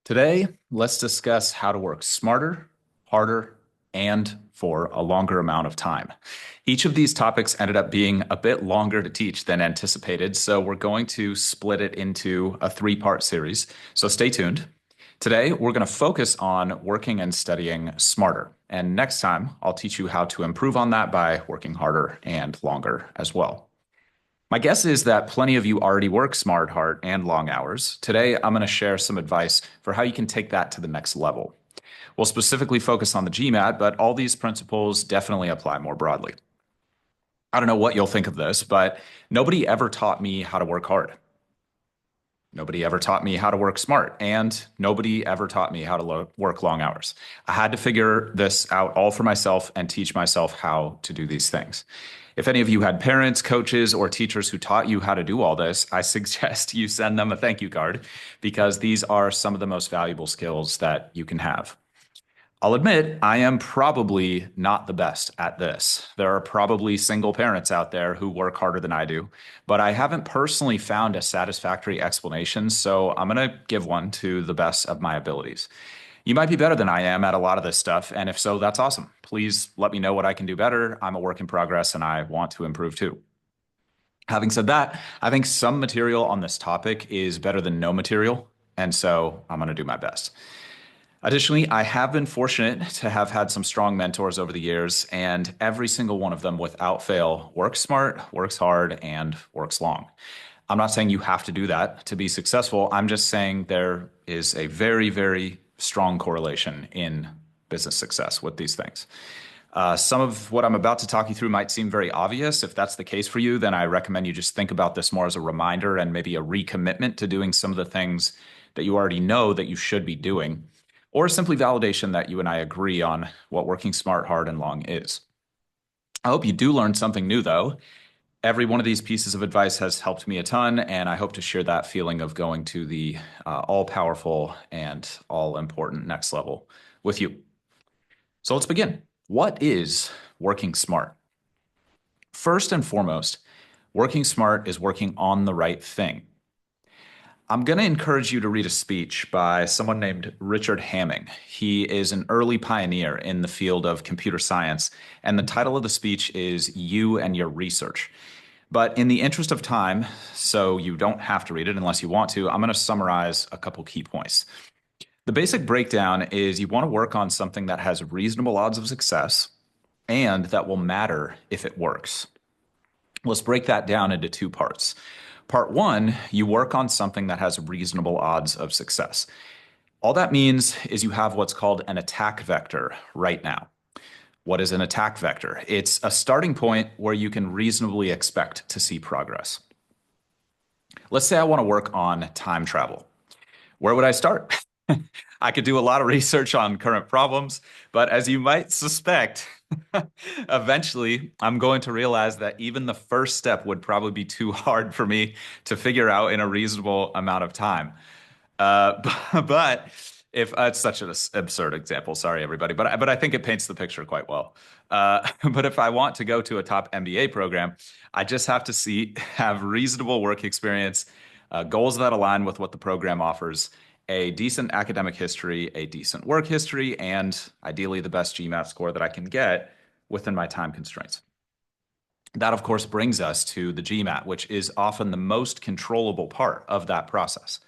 Today, let's discuss how to work smarter, harder, and for a longer amount of time. Each of these topics ended up being a bit longer to teach than anticipated, so we're going to split it into a three-part series. So stay tuned. Today, we're going to focus on working and studying smarter. And next time, I'll teach you how to improve on that by working harder and longer as well. My guess is that plenty of you already work smart, hard, and long hours. Today, I'm going to share some advice for how you can take that to the next level. We'll specifically focus on the GMAT, but all these principles definitely apply more broadly. I don't know what you'll think of this, but nobody ever taught me how to work hard. Nobody ever taught me how to work smart, and nobody ever taught me how to work long hours. I had to figure this out all for myself and teach myself how to do these things. If any of you had parents, coaches, or teachers who taught you how to do all this, I suggest you send them a thank you card because these are some of the most valuable skills that you can have. I'll admit, I am probably not the best at this. There are probably single parents out there who work harder than I do, but I haven't personally found a satisfactory explanation, so I'm going to give one to the best of my abilities. You might be better than I am at a lot of this stuff, and if so, that's awesome. Please let me know what I can do better. I'm a work in progress and I want to improve too. Having said that, I think some material on this topic is better than no material, and so I'm going to do my best. Additionally, I have been fortunate to have had some strong mentors over the years, and every single one of them, without fail, works smart, works hard, and works long. I'm not saying you have to do that to be successful. I'm just saying there is a very, very strong correlation in business success with these things. Some of what I'm about to talk you through might seem very obvious. If that's the case for you, then I recommend you just think about this more as a reminder and maybe a recommitment to doing some of the things that you already know that you should be doing, or simply validation that you and I agree on what working smart, hard, and long is. I hope you do learn something new, though. Every one of these pieces of advice has helped me a ton, and I hope to share that feeling of going to the all-powerful and all-important next level with you. So let's begin. What is working smart? First and foremost, working smart is working on the right thing. I'm going to encourage you to read a speech by someone named Richard Hamming. He is an early pioneer in the field of computer science, and the title of the speech is You and Your Research. But in the interest of time, so you don't have to read it unless you want to, I'm going to summarize a couple key points. The basic breakdown is you want to work on something that has reasonable odds of success and that will matter if it works. Let's break that down into two parts. Part one, you work on something that has reasonable odds of success. All that means is you have what's called an attack vector right now. What is an attack vector? It's a starting point where you can reasonably expect to see progress. Let's say I want to work on time travel. Where would I start? I could do a lot of research on current problems, but as you might suspect, eventually I'm going to realize that even the first step would probably be too hard for me to figure out in a reasonable amount of time. But if it's such an absurd example, sorry everybody, but I think it paints the picture quite well. But if I want to go to a top MBA program, I just have to have reasonable work experience, goals that align with what the program offers, a decent academic history, a decent work history, and ideally the best GMAT score that I can get within my time constraints. That, of course, brings us to the GMAT, which is often the most controllable part of that process.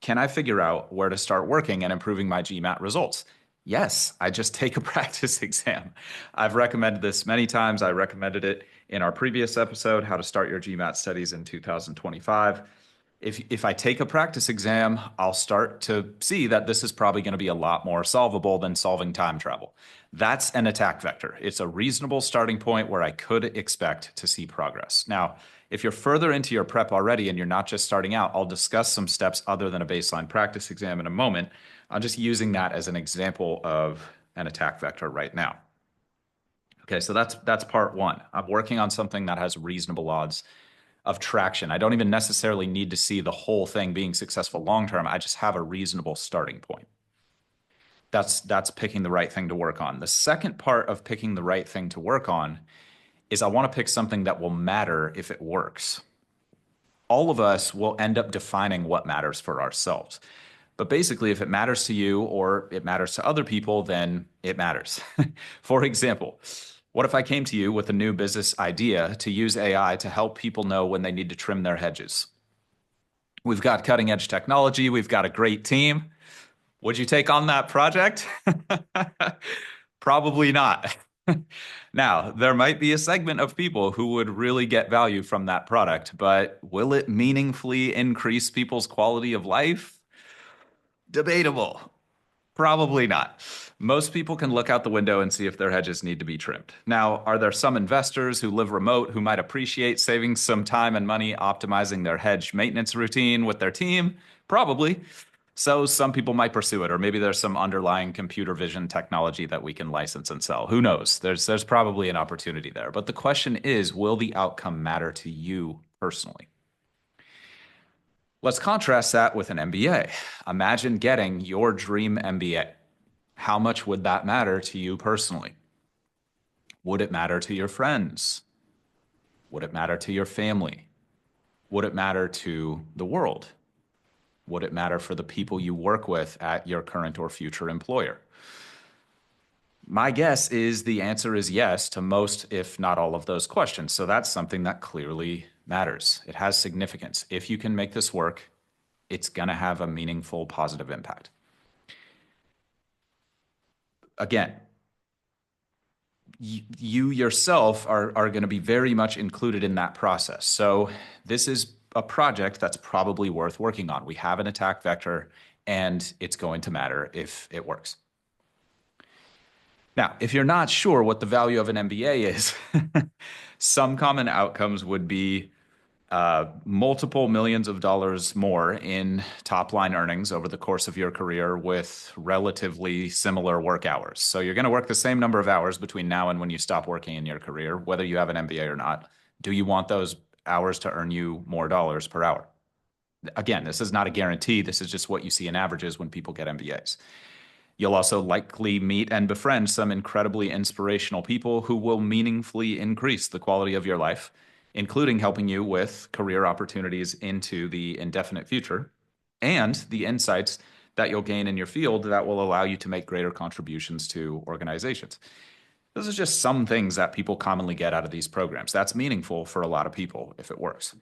Can I figure out where to start working and improving my GMAT results? Yes, I just take a practice exam. I've recommended this many times. I recommended it in our previous episode, How to Start Your GMAT Studies in 2025. If I take a practice exam, I'll start to see that this is probably going to be a lot more solvable than solving time travel. That's an attack vector. It's a reasonable starting point where I could expect to see progress. Now, if you're further into your prep already and you're not just starting out, I'll discuss some steps other than a baseline practice exam in a moment. I'm just using that as an example of an attack vector right now. Okay, so that's part one. I'm working on something that has reasonable odds of traction. I don't even necessarily need to see the whole thing being successful long-term. I just have a reasonable starting point. That's picking the right thing to work on. The second part of picking the right thing to work on is I want to pick something that will matter if it works. All of us will end up defining what matters for ourselves. But basically, if it matters to you or it matters to other people, then it matters. For example, what if I came to you with a new business idea to use AI to help people know when they need to trim their hedges? We've got cutting edge technology, we've got a great team. Would you take on that project? Probably not. Now, there might be a segment of people who would really get value from that product, but will it meaningfully increase people's quality of life? Debatable. Probably not. Most people can look out the window and see if their hedges need to be trimmed. Now, are there some investors who live remote who might appreciate saving some time and money optimizing their hedge maintenance routine with their team? Probably. So some people might pursue it, or maybe there's some underlying computer vision technology that we can license and sell. Who knows? There's probably an opportunity there. But the question is, will the outcome matter to you personally? Let's contrast that with an MBA. Imagine getting your dream MBA. How much would that matter to you personally? Would it matter to your friends? Would it matter to your family? Would it matter to the world? Would it matter for the people you work with at your current or future employer? My guess is the answer is yes to most, if not all of those questions. So that's something that clearly matters. It has significance. If you can make this work, it's going to have a meaningful positive impact. Again, you yourself are going to be very much included in that process. So this is a project that's probably worth working on. We have an attack vector, and it's going to matter if it works. Now, if you're not sure what the value of an MBA is, some common outcomes would be multiple millions of dollars more in top line earnings over the course of your career with relatively similar work hours. So you're going to work the same number of hours between now and when you stop working in your career, whether you have an MBA or not. Do you want those hours to earn you more dollars per hour? Again, this is not a guarantee. This is just what you see in averages when people get MBAs. You'll also likely meet and befriend some incredibly inspirational people who will meaningfully increase the quality of your life, including helping you with career opportunities into the indefinite future and the insights that you'll gain in your field that will allow you to make greater contributions to organizations. Those are just some things that people commonly get out of these programs. That's meaningful for a lot of people if it works.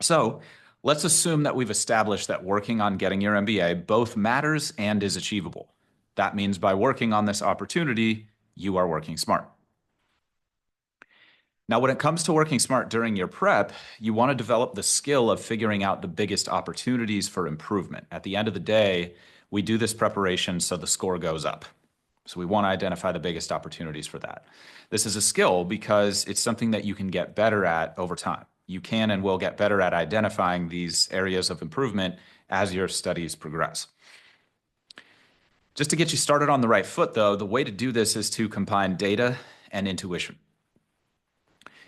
So let's assume that we've established that working on getting your MBA both matters and is achievable. That means by working on this opportunity, you are working smart. Now, when it comes to working smart during your prep, you want to develop the skill of figuring out the biggest opportunities for improvement. At the end of the day, we do this preparation so the score goes up. So we want to identify the biggest opportunities for that. This is a skill because it's something that you can get better at over time. You can and will get better at identifying these areas of improvement as your studies progress. Just to get you started on the right foot, though, the way to do this is to combine data and intuition.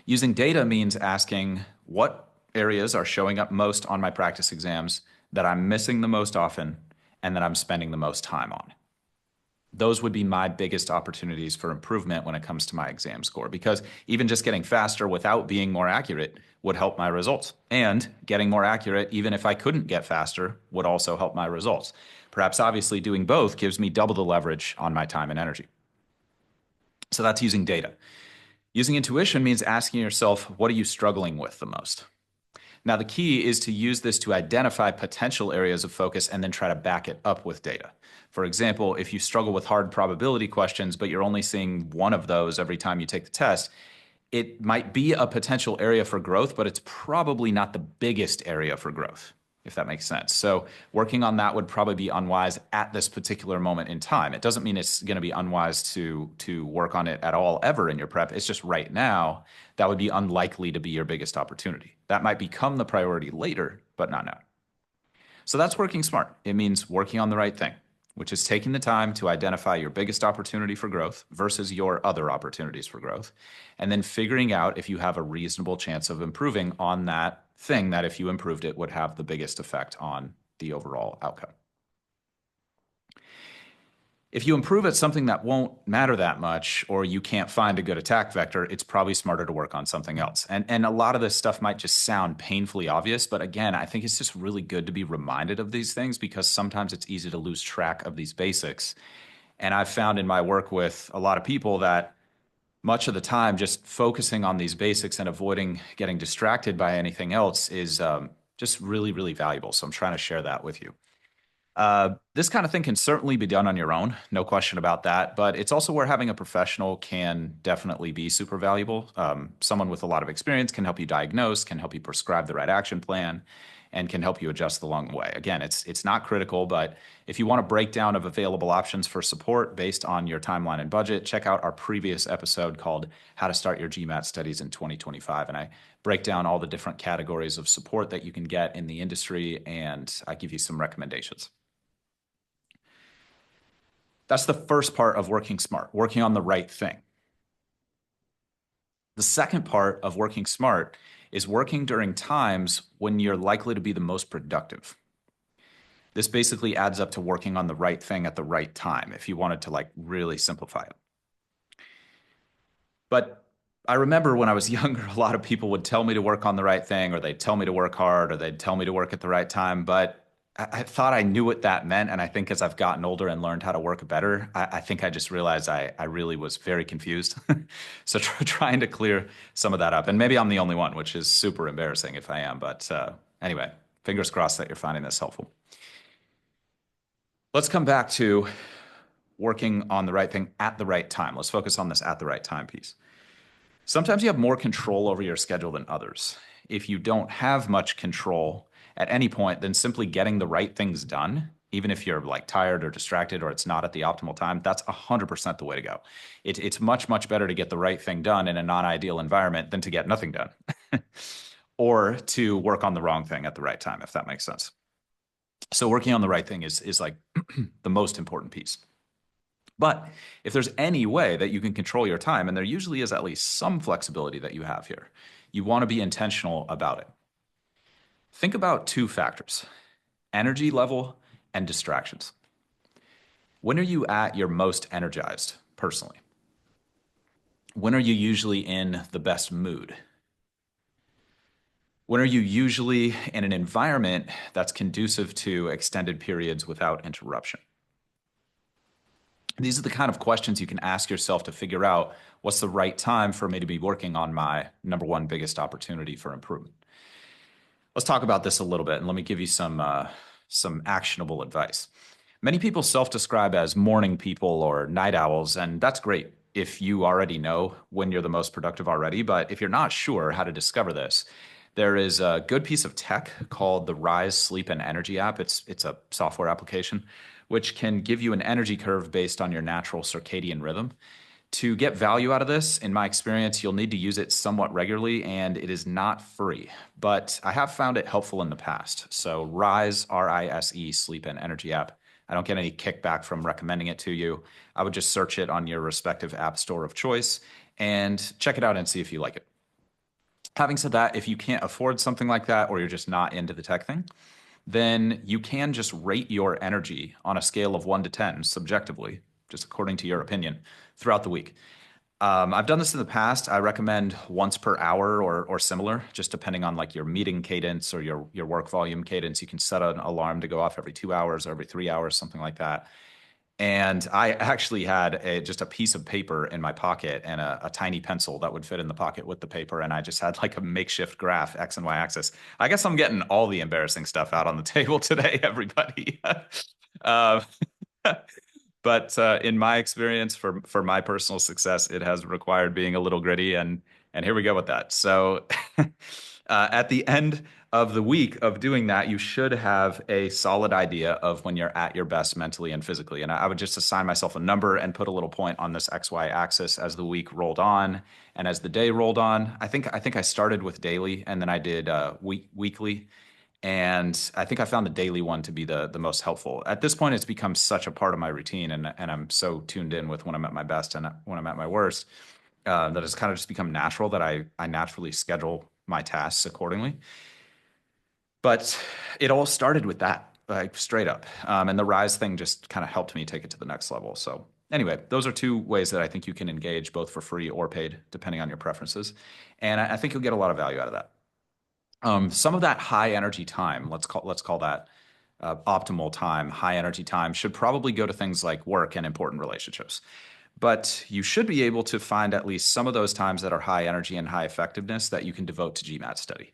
Using data means asking what areas are showing up most on my practice exams that I'm missing the most often and that I'm spending the most time on. Those would be my biggest opportunities for improvement when it comes to my exam score, because even just getting faster without being more accurate would help my results. And getting more accurate, even if I couldn't get faster, would also help my results. Perhaps obviously doing both gives me double the leverage on my time and energy. So that's using data. Using intuition means asking yourself, what are you struggling with the most? Now, the key is to use this to identify potential areas of focus and then try to back it up with data. For example, if you struggle with hard probability questions, but you're only seeing one of those every time you take the test, it might be a potential area for growth, but it's probably not the biggest area for growth, if that makes sense. So working on that would probably be unwise at this particular moment in time. It doesn't mean it's going to be unwise to work on it at all ever in your prep. It's just right now, that would be unlikely to be your biggest opportunity. That might become the priority later, but not now. So that's working smart. It means working on the right thing, which is taking the time to identify your biggest opportunity for growth versus your other opportunities for growth, and then figuring out if you have a reasonable chance of improving on that thing that if you improved it would have the biggest effect on the overall outcome. If you improve at something that won't matter that much, or you can't find a good attack vector, it's probably smarter to work on something else. And a lot of this stuff might just sound painfully obvious, but again, I think it's just really good to be reminded of these things because sometimes it's easy to lose track of these basics. And I've found in my work with a lot of people that much of the time, just focusing on these basics and avoiding getting distracted by anything else is just really, really valuable. So I'm trying to share that with you. This kind of thing can certainly be done on your own, no question about that. But it's also where having a professional can definitely be super valuable. Someone with a lot of experience can help you diagnose, can help you prescribe the right action plan, and can help you adjust along the way. Again, it's not critical, but if you want a breakdown of available options for support based on your timeline and budget, check out our previous episode called How to Start Your GMAT Studies in 2025. And I break down all the different categories of support that you can get in the industry, and I give you some recommendations. That's the first part of working smart, working on the right thing. The second part of working smart is working during times when you're likely to be the most productive. This basically adds up to working on the right thing at the right time, if you wanted to like really simplify it. But I remember when I was younger, a lot of people would tell me to work on the right thing, or they'd tell me to work hard, or they'd tell me to work at the right time. But I thought I knew what that meant. And I think as I've gotten older and learned how to work better, I think I just realized I really was very confused. So trying to clear some of that up. And maybe I'm the only one, which is super embarrassing if I am. But anyway, fingers crossed that you're finding this helpful. Let's come back to working on the right thing at the right time. Let's focus on this at the right time piece. Sometimes you have more control over your schedule than others. If you don't have much control at any point, then simply getting the right things done, even if you're like tired or distracted or it's not at the optimal time, that's 100% the way to go. It's much, much better to get the right thing done in a non-ideal environment than to get nothing done or to work on the wrong thing at the right time, if that makes sense. So working on the right thing is like the most important piece. But if there's any way that you can control your time, and there usually is at least some flexibility that you have here, you want to be intentional about it. Think about two factors: energy level and distractions. When are you at your most energized personally? When are you usually in the best mood? When are you usually in an environment that's conducive to extended periods without interruption? These are the kind of questions you can ask yourself to figure out what's the right time for me to be working on my number one biggest opportunity for improvement. Let's talk about this a little bit, and let me give you some actionable advice. Many people self-describe as morning people or night owls, and that's great if you already know when you're the most productive already. But if you're not sure how to discover this, there is a good piece of tech called the Rise Sleep and Energy app. It's a software application which can give you an energy curve based on your natural circadian rhythm. To get value out of this, in my experience, you'll need to use it somewhat regularly, and it is not free, but I have found it helpful in the past. So Rise, R-I-S-E, Sleep and Energy app. I don't get any kickback from recommending it to you. I would just search it on your respective app store of choice and check it out and see if you like it. Having said that, if you can't afford something like that, or you're just not into the tech thing, then you can just rate your energy on a scale of 1 to 10 subjectively, just according to your opinion, throughout the week. I've done this in the past. I recommend once per hour or similar, just depending on like your meeting cadence or your work volume cadence. You can set an alarm to go off every 2 hours or every 3 hours, something like that. And I actually had just a piece of paper in my pocket and a tiny pencil that would fit in the pocket with the paper. And I just had like a makeshift graph, X and Y axis. I guess I'm getting all the embarrassing stuff out on the table today, everybody. uh, but in my experience, for my personal success, it has required being a little gritty, and here we go with that. So at the end of the week of doing that, you should have a solid idea of when you're at your best mentally and physically. And I would just assign myself a number and put a little point on this XY axis as the week rolled on and as the day rolled on. I think I started with daily, and then I did weekly. And I think I found the daily one to be the most helpful. At this point, it's become such a part of my routine, and I'm so tuned in with when I'm at my best and when I'm at my worst, that it's kind of just become natural that I naturally schedule my tasks accordingly. But it all started with that. like straight up. And the rise thing just kind of helped me take it to the next level. So anyway, those are two ways that I think you can engage both for free or paid, depending on your preferences. And I think you'll get a lot of value out of that. Some of that high energy time, let's call that optimal time, high energy time, should probably go to things like work and important relationships. But you should be able to find at least some of those times that are high energy and high effectiveness that you can devote to GMAT study.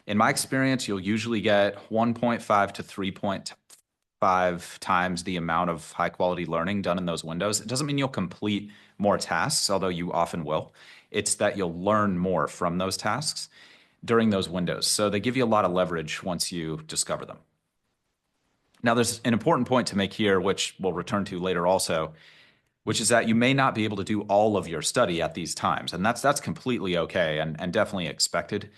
In my experience, you'll usually get 1.5 to 3.5 times the amount of high quality learning done in those windows. It doesn't mean you'll complete more tasks, although you often will. It's that you'll learn more from those tasks during those windows. So they give you a lot of leverage once you discover them. Now, there's an important point to make here, which we'll return to later also, which is that you may not be able to do all of your study at these times. And that's completely okay and definitely expected.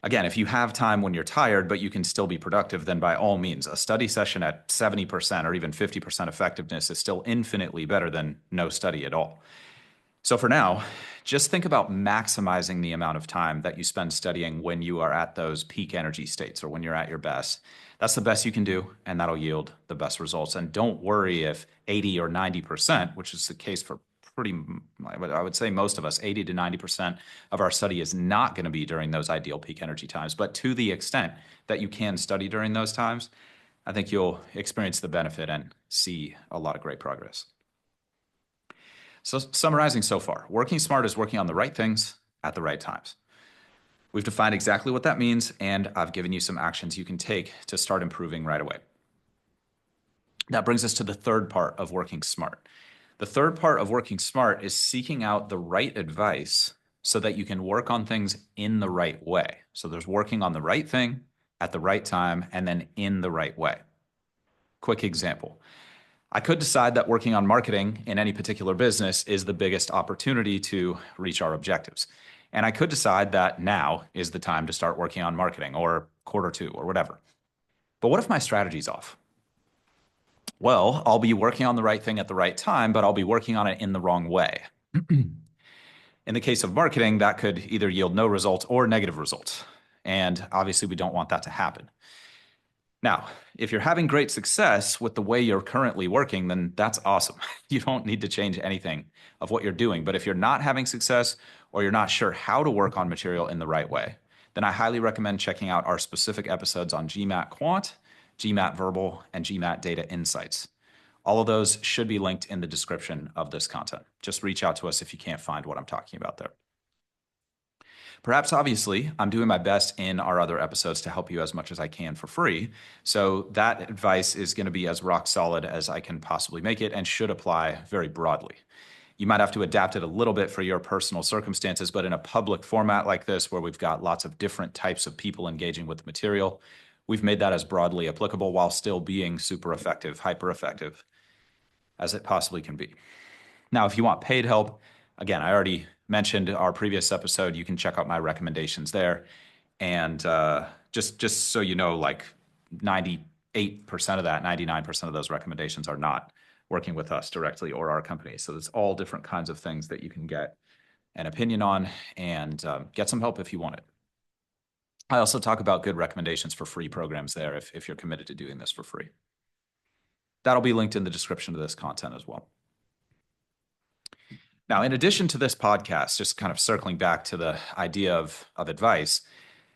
Again, if you have time when you're tired, but you can still be productive, then by all means, a study session at 70% or even 50% effectiveness is still infinitely better than no study at all. So for now, just think about maximizing the amount of time that you spend studying when you are at those peak energy states or when you're at your best. That's the best you can do, and that'll yield the best results. And don't worry if 80 or 90%, which is the case for I would say most of us, 80 to 90% of our study is not going to be during those ideal peak energy times. But to the extent that you can study during those times, I think you'll experience the benefit and see a lot of great progress. So summarizing so far, working smart is working on the right things at the right times. We've defined exactly what that means, and I've given you some actions you can take to start improving right away. That brings us to the third part of working smart. The third part of working smart is seeking out the right advice so that you can work on things in the right way. So there's working on the right thing at the right time and then in the right way. Quick example. I could decide that working on marketing in any particular business is the biggest opportunity to reach our objectives. And I could decide that now is the time to start working on marketing or quarter two or whatever. But what if my strategy's off? Well, I'll be working on the right thing at the right time, but I'll be working on it in the wrong way. In the case of marketing, that could either yield no results or negative results. And obviously, we don't want that to happen. Now, if you're having great success with the way you're currently working, then that's awesome. You don't need to change anything of what you're doing. But if you're not having success or you're not sure how to work on material in the right way, then I highly recommend checking out our specific episodes on GMAT Quant, GMAT Verbal, and GMAT Data Insights. All of those should be linked in the description of this content. Just reach out to us if you can't find what I'm talking about there. Perhaps obviously, I'm doing my best in our other episodes to help you as much as I can for free. So that advice is going to be as rock solid as I can possibly make it and should apply very broadly. You might have to adapt it a little bit for your personal circumstances, but in a public format like this, where we've got lots of different types of people engaging with the material, we've made that as broadly applicable while still being super effective, hyper effective as it possibly can be. Now, if you want paid help, again, I already mentioned our previous episode. You can check out my recommendations there. And just so you know, like 98% of that, 99% of those recommendations are not working with us directly or our company. So there's all different kinds of things that you can get an opinion on and get some help if you want it. I also talk about good recommendations for free programs there if you're committed to doing this for free. That'll be linked in the description of this content as well. Now, in addition to this podcast, just kind of circling back to the idea of advice,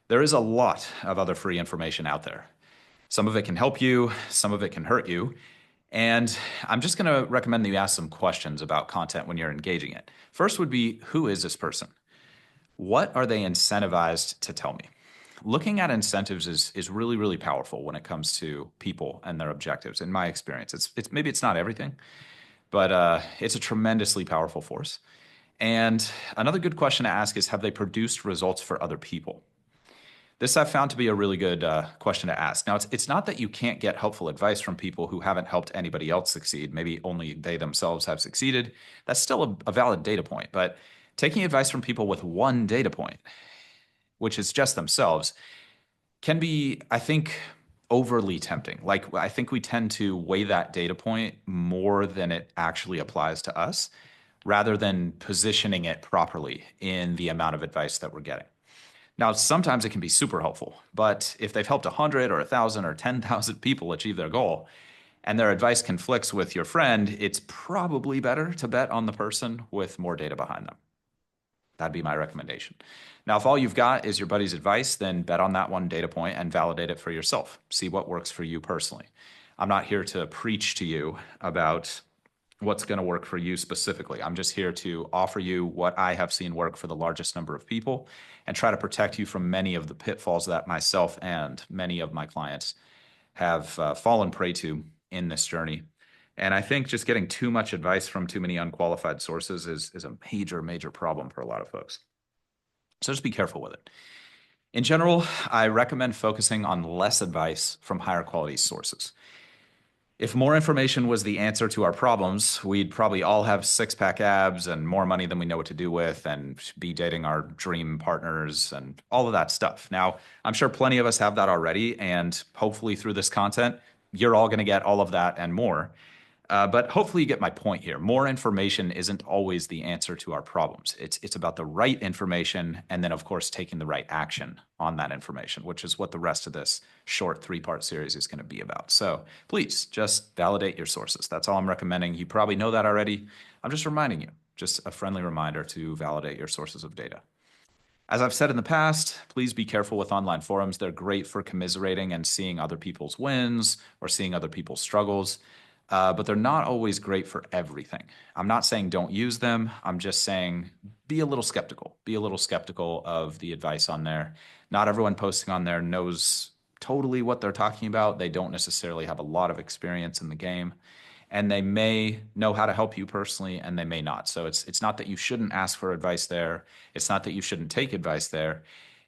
there is a lot of other free information out there. Some of it can help you, some of it can hurt you. And I'm just going to recommend that you ask some questions about content when you're engaging it. First would be, who is this person? What are they incentivized to tell me? Looking at incentives is really, really powerful when it comes to people and their objectives. In my experience, it's maybe it's not everything, but it's a tremendously powerful force. And another good question to ask is, have they produced results for other people? This I've found to be a really good question to ask. Now, it's not that you can't get helpful advice from people who haven't helped anybody else succeed. Maybe only they themselves have succeeded. That's still a valid data point. But taking advice from people with one data point, which is just themselves, can be, I think, overly tempting. Like, I think we tend to weigh that data point more than it actually applies to us, rather than positioning it properly in the amount of advice that we're getting. Now, sometimes it can be super helpful, but if they've helped 100 or 1,000 or 10,000 people achieve their goal and their advice conflicts with your friend, it's probably better to bet on the person with more data behind them. That'd be my recommendation. Now, if all you've got is your buddy's advice, then bet on that one data point and validate it for yourself. See what works for you personally. I'm not here to preach to you about what's going to work for you specifically. I'm just here to offer you what I have seen work for the largest number of people and try to protect you from many of the pitfalls that myself and many of my clients have fallen prey to in this journey. And I think just getting too much advice from too many unqualified sources is a major, major problem for a lot of folks. So just be careful with it. In general, I recommend focusing on less advice from higher quality sources. If more information was the answer to our problems, we'd probably all have six-pack abs and more money than we know what to do with and be dating our dream partners and all of that stuff. Now, I'm sure plenty of us have that already, and hopefully through this content, you're all going to get all of that and more. But hopefully you get my point here. More information isn't always the answer to our problems. It's about the right information and then, of course, taking the right action on that information, which is what the rest of this short three-part series is going to be about. So please just validate your sources. That's all I'm recommending. You probably know that already. I'm just reminding you, just a friendly reminder to validate your sources of data. As I've said in the past, please be careful with online forums. They're great for commiserating and seeing other people's wins or seeing other people's struggles. But they're not always great for everything. I'm not saying don't use them. I'm just saying be a little skeptical. Be a little skeptical of the advice on there. Not everyone posting on there knows totally what they're talking about. They don't necessarily have a lot of experience in the game. And they may know how to help you personally, and they may not. So it's not that you shouldn't ask for advice there. It's not that you shouldn't take advice there.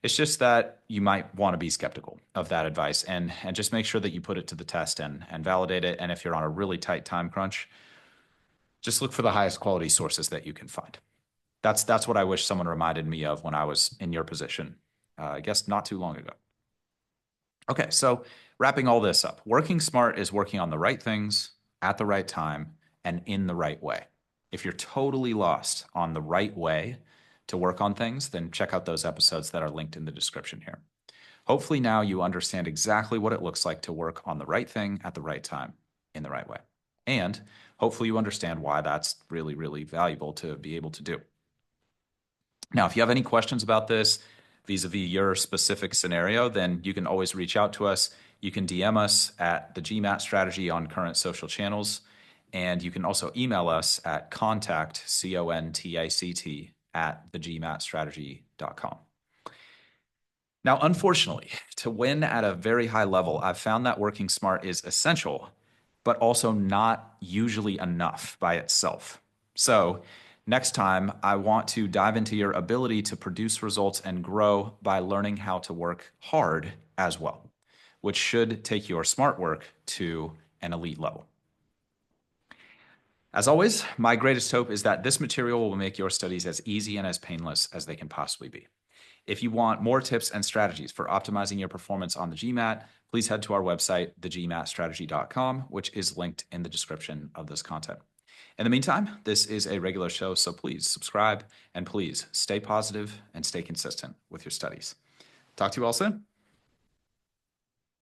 It's just that you might want to be skeptical of that advice and just make sure that you put it to the test and validate it. And if you're on a really tight time crunch, just look for the highest quality sources that you can find. That's what I wish someone reminded me of when I was in your position, I guess not too long ago. Okay, so wrapping all this up, working smart is working on the right things at the right time and in the right way. If you're totally lost on the right way to work on things, then check out those episodes that are linked in the description here. Hopefully now you understand exactly what it looks like to work on the right thing at the right time in the right way. And hopefully you understand why that's really, really valuable to be able to do. Now, if you have any questions about this vis-a-vis your specific scenario, then you can always reach out to us. You can DM us at the GMAT strategy on current social channels. And you can also email us at contact, CONTACT, at thegmatstrategy.com. Now, unfortunately, to win at a very high level, I've found that working smart is essential, but also not usually enough by itself. So next time, I want to dive into your ability to produce results and grow by learning how to work hard as well, which should take your smart work to an elite level. As always, my greatest hope is that this material will make your studies as easy and as painless as they can possibly be. If you want more tips and strategies for optimizing your performance on the GMAT, please head to our website, thegmatstrategy.com, which is linked in the description of this content. In the meantime, this is a regular show, so please subscribe and please stay positive and stay consistent with your studies. Talk to you all soon.